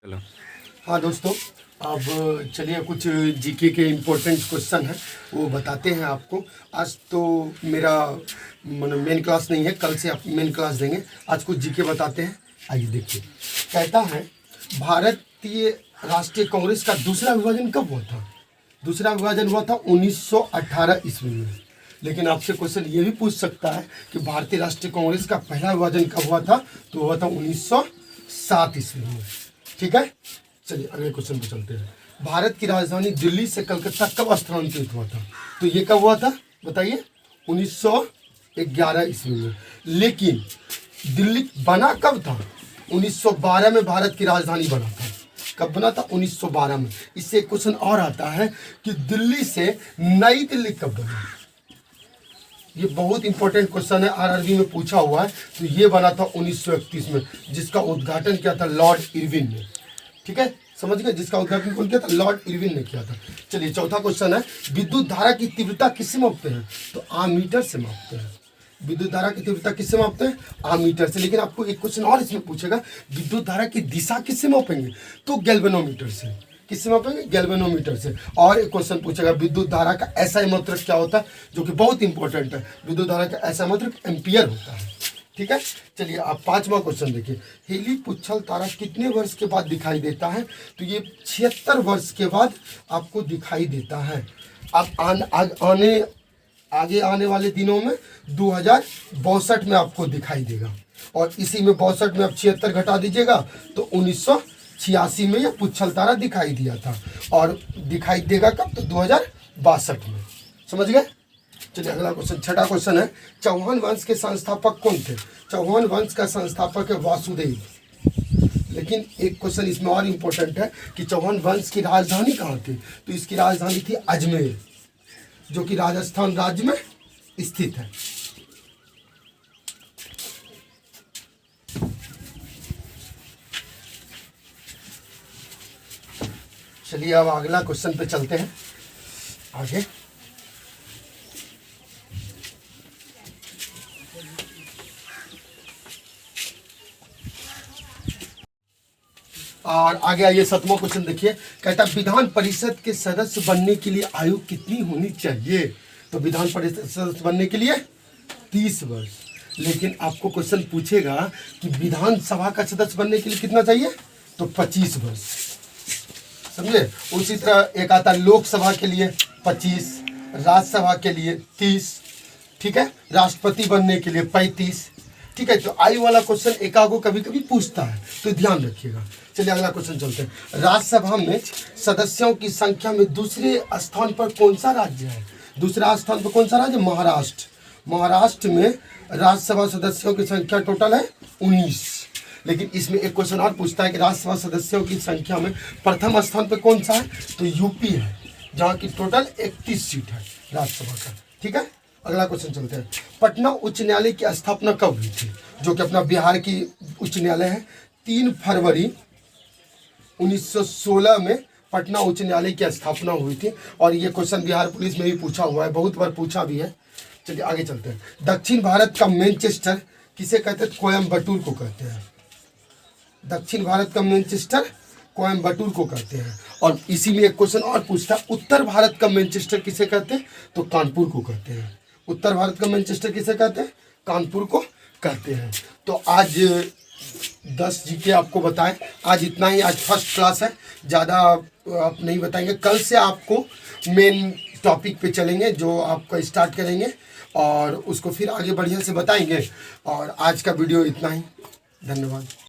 चलो। हाँ दोस्तों, अब चलिए कुछ जीके के इम्पोर्टेंट क्वेश्चन हैं वो बताते हैं आपको। आज तो मेरा मेन क्लास नहीं है, कल से आप मेन क्लास देंगे। आज कुछ जीके बताते हैं, आइए देखिए। कहता है भारतीय राष्ट्रीय कांग्रेस का दूसरा विभाजन कब हुआ था? दूसरा विभाजन हुआ था 1918 ईस्वी में। लेकिन आपसे क्वेश्चन ये भी पूछ सकता है कि भारतीय राष्ट्रीय कांग्रेस का पहला विभाजन कब हुआ था? तो हुआ था 1907 ईस्वी में। ठीक है, चलिए अगले क्वेश्चन पे चलते हैं। भारत की राजधानी दिल्ली से कलकत्ता कब स्थानांतरित हुआ था? तो ये कब हुआ था बताइए? 1911 ईस्वी में। लेकिन दिल्ली बना कब था? 1912 में भारत की राजधानी बना था। कब बना था? 1912 में। इससे एक क्वेश्चन और आता है कि दिल्ली से नई दिल्ली कब बनी? ये बहुत इंपॉर्टेंट क्वेश्चन है, आरआरबी में पूछा हुआ है। तो ये बना था 1931 में, जिसका उद्घाटन किया था लॉर्ड इरविन ने। ठीक है, समझ गए? जिसका उद्घाटन कौन किया था? लॉर्ड इरविन ने किया था। चलिए चौथा क्वेश्चन है, विद्युत धारा की तीव्रता किससे मापते हैं? तो आमीटर से मापते हैं। विद्युत धारा की तीव्रता किससे मापते हैं? आमीटर से। लेकिन आपको एक क्वेश्चन और इसमें पूछेगा, विद्युत धारा की दिशा किससे मापेंगे? तो गैल्वेनोमीटर से। किससे मापेंगे? गैल्वेनोमीटर से। और एक क्वेश्चन पूछेगा, विद्युत धारा का ऐसा मात्रक क्या होता है? जो कि बहुत इंपॉर्टेंट है। विद्युत धारा का ऐसा मात्रक एम्पियर होता है। ठीक है, चलिए आप पांचवा क्वेश्चन देखिए। हेली पुच्छल तारा कितने वर्ष के बाद दिखाई देता है? तो ये 76 वर्ष के बाद आपको दिखाई देता है। अब आगे आने वाले दिनों में 2062 में आपको दिखाई देगा। और इसी में 62 में आप 76 घटा दीजिएगा तो 1986 में यह पुच्छल तारा दिखाई दिया था। और दिखाई देगा कब? तो 2062 में। समझ गए? चलिए अगला क्वेश्चन, छठा क्वेश्चन है, चौहान वंश के संस्थापक कौन थे? चौहान वंश का संस्थापक है वासुदेव। लेकिन एक क्वेश्चन इसमें और इम्पोर्टेंट है कि चौहान वंश की राजधानी कहाँ थी? तो इसकी राजधानी थी अजमेर, जो कि राजस्थान राज्य में स्थित है। चलिए अब अगला क्वेश्चन पे चलते हैं आगे। और आगे आइए, सातवां क्वेश्चन देखिए। कहता है विधान परिषद के सदस्य बनने के लिए आयु कितनी होनी चाहिए? तो विधान परिषद सदस्य बनने के लिए 30 वर्ष। लेकिन आपको क्वेश्चन पूछेगा कि विधानसभा का सदस्य बनने के लिए कितना चाहिए? तो 25 वर्ष। समझे? उसी तरह एक आता है लोकसभा के लिए 25, राज्यसभा के लिए 30, ठीक है, राष्ट्रपति बनने के लिए 35। ठीक है, तो आयु वाला क्वेश्चन एकागो कभी कभी पूछता है, तो ध्यान रखिएगा। चलिए अगला क्वेश्चन चलते हैं। राज्यसभा में सदस्यों की संख्या में दूसरे स्थान पर कौन सा राज्य है? दूसरा स्थान पर कौन सा राज्य? महाराष्ट्र। महाराष्ट्र में राज्यसभा सदस्यों की संख्या टोटल है 19। लेकिन इसमें एक क्वेश्चन और पूछता है कि राज्यसभा सदस्यों की संख्या में प्रथम स्थान पर कौन सा है? तो यूपी है, जहाँ की टोटल 31 सीट है राज्यसभा का। ठीक है, अगला क्वेश्चन चलते हैं। पटना उच्च न्यायालय की स्थापना कब हुई थी? जो कि अपना बिहार की उच्च न्यायालय है। 3 फरवरी 1916 में पटना उच्च न्यायालय की स्थापना हुई थी। और ये क्वेश्चन बिहार पुलिस में भी पूछा हुआ है, बहुत बार पूछा भी है। चलिए आगे चलते हैं। दक्षिण भारत का मैनचेस्टर किसे कहते हैं? कोयम्बटूर को कहते हैं। दक्षिण भारत का मैनचेस्टर कोयम्बटूर को कहते हैं। और इसी में एक क्वेश्चन और पूछता है, उत्तर भारत का मैनचेस्टर किसे कहते हैं? तो कानपुर को कहते हैं। उत्तर भारत का मैनचेस्टर किसे कहते हैं? कानपुर को कहते हैं। तो आज 10 जीके आपको बताएं। आज इतना ही, आज फर्स्ट क्लास है, ज़्यादा आप नहीं बताएंगे। कल से आपको मेन टॉपिक पे चलेंगे, जो आपका स्टार्ट करेंगे और उसको फिर आगे बढ़िया से बताएंगे। और आज का वीडियो इतना ही, धन्यवाद।